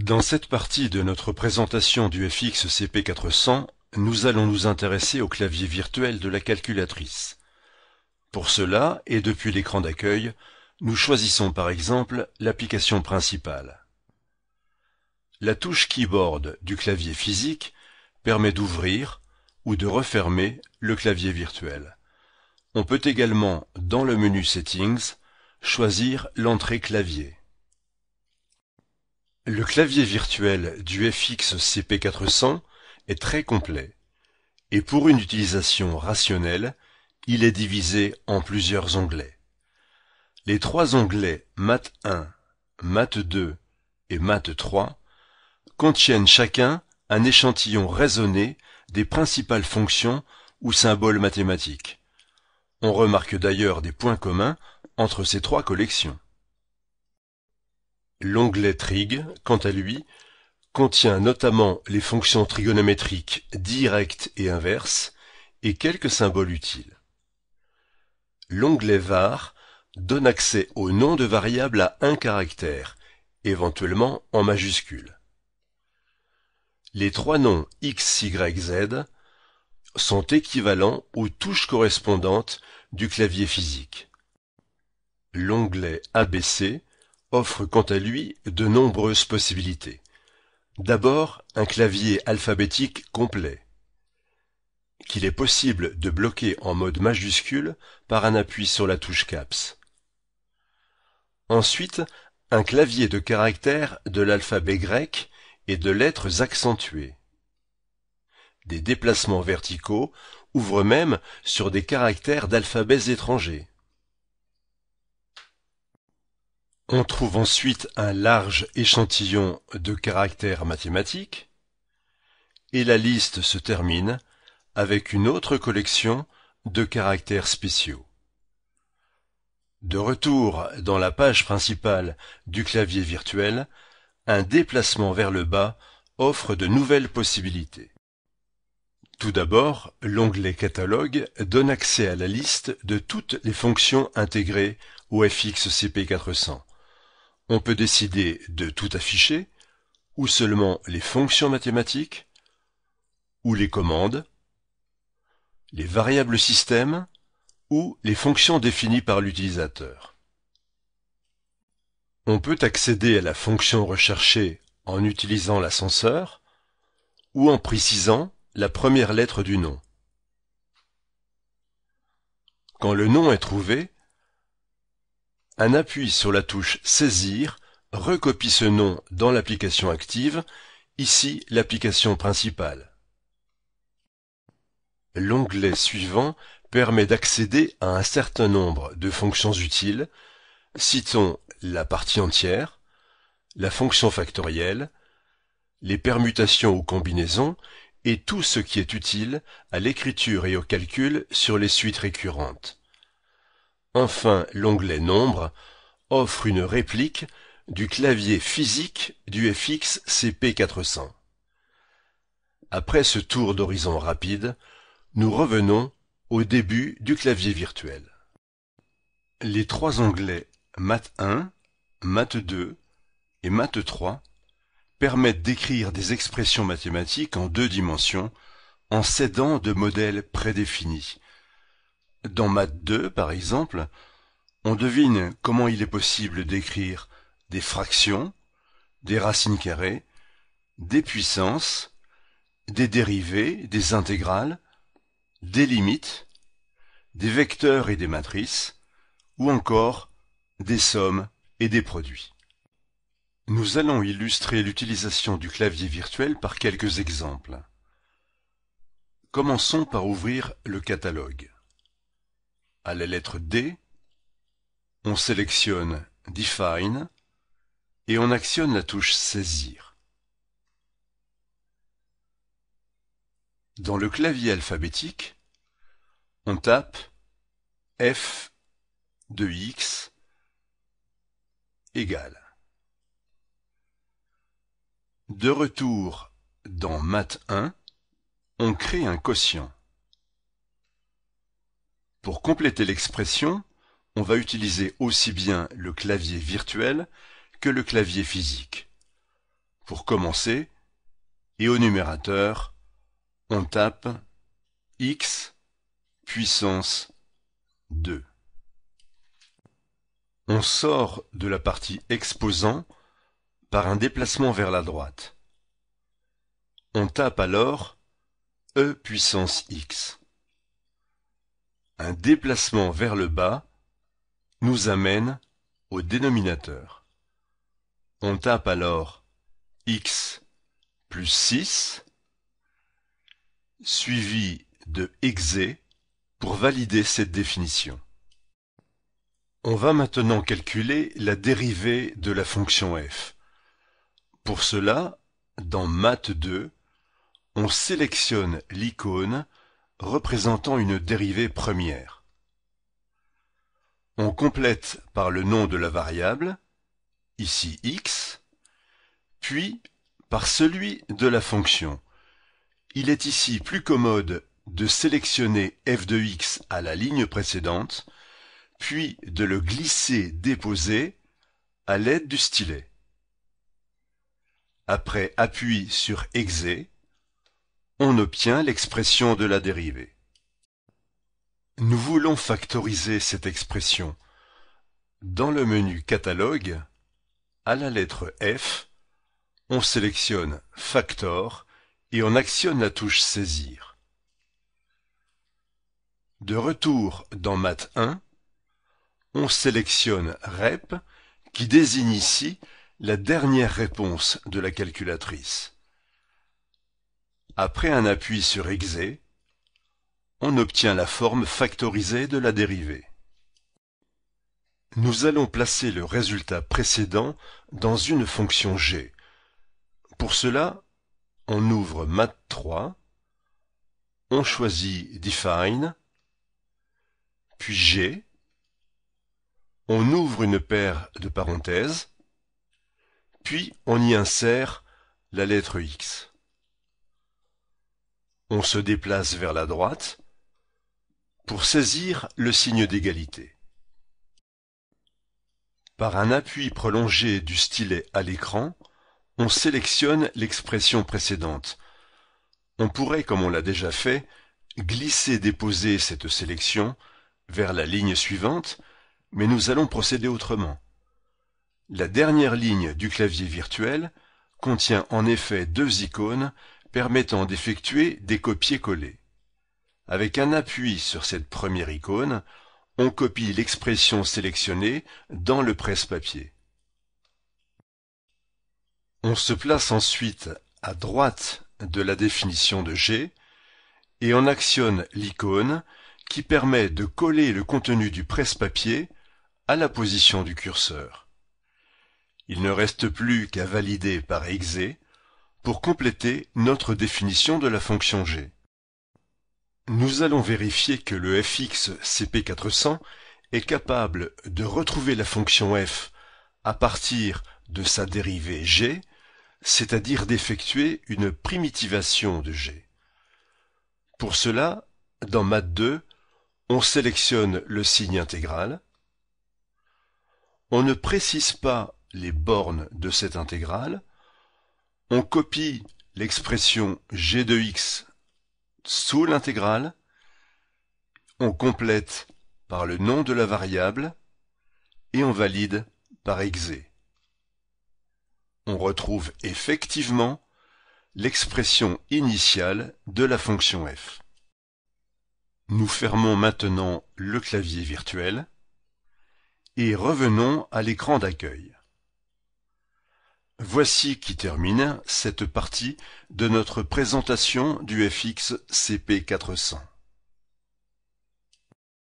Dans cette partie de notre présentation du FX CP400, nous allons nous intéresser au clavier virtuel de la calculatrice. Pour cela, et depuis l'écran d'accueil, nous choisissons par exemple l'application principale. La touche keyboard du clavier physique permet d'ouvrir ou de refermer le clavier virtuel. On peut également, dans le menu Settings, choisir l'entrée clavier. Le clavier virtuel du FX CP400 est très complet, et pour une utilisation rationnelle, il est divisé en plusieurs onglets. Les trois onglets Mat 1, Mat 2 et Mat 3 contiennent chacun un échantillon raisonné des principales fonctions ou symboles mathématiques. On remarque d'ailleurs des points communs entre ces trois collections. L'onglet Trig, quant à lui, contient notamment les fonctions trigonométriques directes et inverses et quelques symboles utiles. L'onglet Var donne accès au nom de variable à un caractère, éventuellement en majuscule. Les trois noms X, Y, Z sont équivalents aux touches correspondantes du clavier physique. L'onglet ABC offre quant à lui de nombreuses possibilités. D'abord, un clavier alphabétique complet, qu'il est possible de bloquer en mode majuscule par un appui sur la touche Caps. Ensuite, un clavier de caractères de l'alphabet grec et de lettres accentuées. Des déplacements verticaux ouvrent même sur des caractères d'alphabets étrangers. On trouve ensuite un large échantillon de caractères mathématiques, et la liste se termine avec une autre collection de caractères spéciaux. De retour dans la page principale du clavier virtuel, un déplacement vers le bas offre de nouvelles possibilités. Tout d'abord, l'onglet Catalogue donne accès à la liste de toutes les fonctions intégrées au FX CP400. On peut décider de tout afficher, ou seulement les fonctions mathématiques, ou les commandes, les variables système, ou les fonctions définies par l'utilisateur. On peut accéder à la fonction recherchée en utilisant l'ascenseur, ou en précisant la première lettre du nom. Quand le nom est trouvé, un appui sur la touche Saisir recopie ce nom dans l'application active, ici l'application principale. L'onglet suivant permet d'accéder à un certain nombre de fonctions utiles, citons la partie entière, la fonction factorielle, les permutations ou combinaisons et tout ce qui est utile à l'écriture et au calcul sur les suites récurrentes. Enfin, l'onglet Nombre offre une réplique du clavier physique du FX CP400. Après ce tour d'horizon rapide, nous revenons au début du clavier virtuel. Les trois onglets Mat 1, Mat 2 et Mat 3 permettent d'écrire des expressions mathématiques en deux dimensions en s'aidant de modèles prédéfinis. Dans Mat 2, par exemple, on devine comment il est possible d'écrire des fractions, des racines carrées, des puissances, des dérivées, des intégrales, des limites, des vecteurs et des matrices, ou encore des sommes et des produits. Nous allons illustrer l'utilisation du clavier virtuel par quelques exemples. Commençons par ouvrir le catalogue. À la lettre D, on sélectionne Define et on actionne la touche Saisir. Dans le clavier alphabétique, on tape F de X égale. De retour dans Mat 1, on crée un quotient. Pour compléter l'expression, on va utiliser aussi bien le clavier virtuel que le clavier physique. Pour commencer, et au numérateur, on tape x puissance 2. On sort de la partie exposant par un déplacement vers la droite. On tape alors e puissance x. Un déplacement vers le bas nous amène au dénominateur. On tape alors x plus 6, suivi de exé pour valider cette définition. On va maintenant calculer la dérivée de la fonction f. Pour cela, dans Math 2, on sélectionne l'icône représentant une dérivée première. On complète par le nom de la variable, ici x, puis par celui de la fonction. Il est ici plus commode de sélectionner f de x à la ligne précédente, puis de le glisser-déposer à l'aide du stylet. Après appui sur exé, on obtient l'expression de la dérivée. Nous voulons factoriser cette expression. Dans le menu Catalogue, à la lettre F, on sélectionne Factor et on actionne la touche Saisir. De retour dans Math 1, on sélectionne REP qui désigne ici la dernière réponse de la calculatrice. Après un appui sur exé, on obtient la forme factorisée de la dérivée. Nous allons placer le résultat précédent dans une fonction g. Pour cela, on ouvre Math 3, on choisit Define, puis g, on ouvre une paire de parenthèses, puis on y insère la lettre x. On se déplace vers la droite pour saisir le signe d'égalité. Par un appui prolongé du stylet à l'écran, on sélectionne l'expression précédente. On pourrait, comme on l'a déjà fait, glisser-déposer cette sélection vers la ligne suivante, mais nous allons procéder autrement. La dernière ligne du clavier virtuel contient en effet deux icônes permettant d'effectuer des copier-coller. Avec un appui sur cette première icône, on copie l'expression sélectionnée dans le presse-papier. On se place ensuite à droite de la définition de G et on actionne l'icône qui permet de coller le contenu du presse-papier à la position du curseur. Il ne reste plus qu'à valider par exé pour compléter notre définition de la fonction g. Nous allons vérifier que le fx CP400 est capable de retrouver la fonction f à partir de sa dérivée g, c'est-à-dire d'effectuer une primitivation de g. Pour cela, dans Math 2, on sélectionne le signe intégral. On ne précise pas les bornes de cette intégrale. On copie l'expression g de x sous l'intégrale. On complète par le nom de la variable et on valide par exé. On retrouve effectivement l'expression initiale de la fonction f. Nous fermons maintenant le clavier virtuel et revenons à l'écran d'accueil. Voici qui termine cette partie de notre présentation du FX CP400.